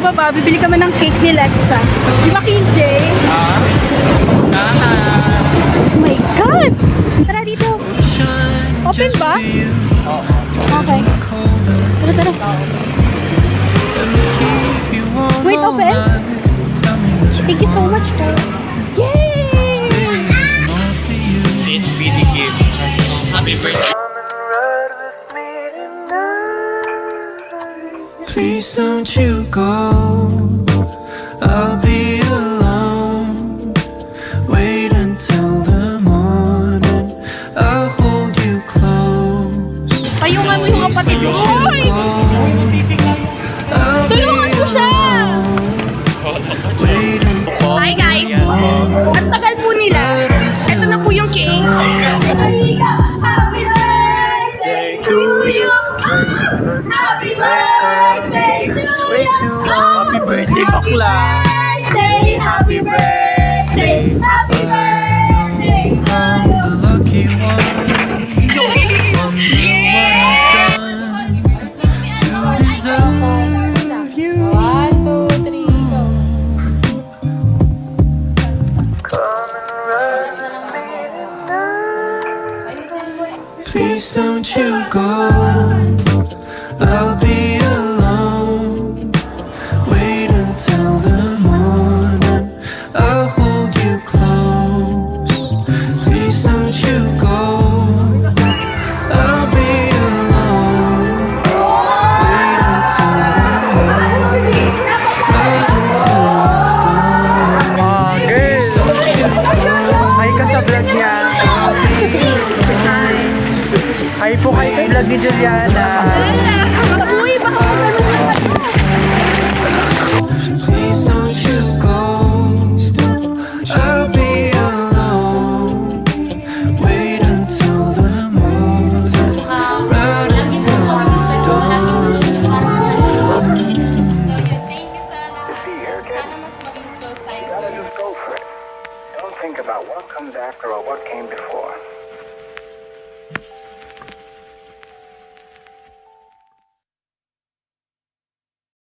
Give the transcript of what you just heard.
baba, bibili kami ng cake ni Lexa. Di ba, KJ? Oh my God! Tara dito. Open ba? Okay. Tara, tara. Wait, open? Thank you so much, bro. Yay! HBD gift. Happy birthday. Please don't you go, I'll be alone. Wait until the morning, I'll hold you close. Payungan mo yung kapatid mo. Hoy! I'll be Tulungan mo siya! wait until Hi guys! Ang tagal po nila. Ito na po yung cake. Happy birthday to you! Happy birthday to way you! too long. Happy birthday, bakla. Happy birthday! Happy birthday! I'm the lucky one. Wonder what I've done to deserve you. 1, 2, 3, go! Please don't you go, I'll be alone. Wait until the morning, I'll hold you close. Please don't you go, I'll be alone. Wait until the morning, not until it's done. Please don't you go, Hi ka sa vlog niya. I'll be alone. Hi po kayo sa vlog ni Juliana. Uy, baka magtanong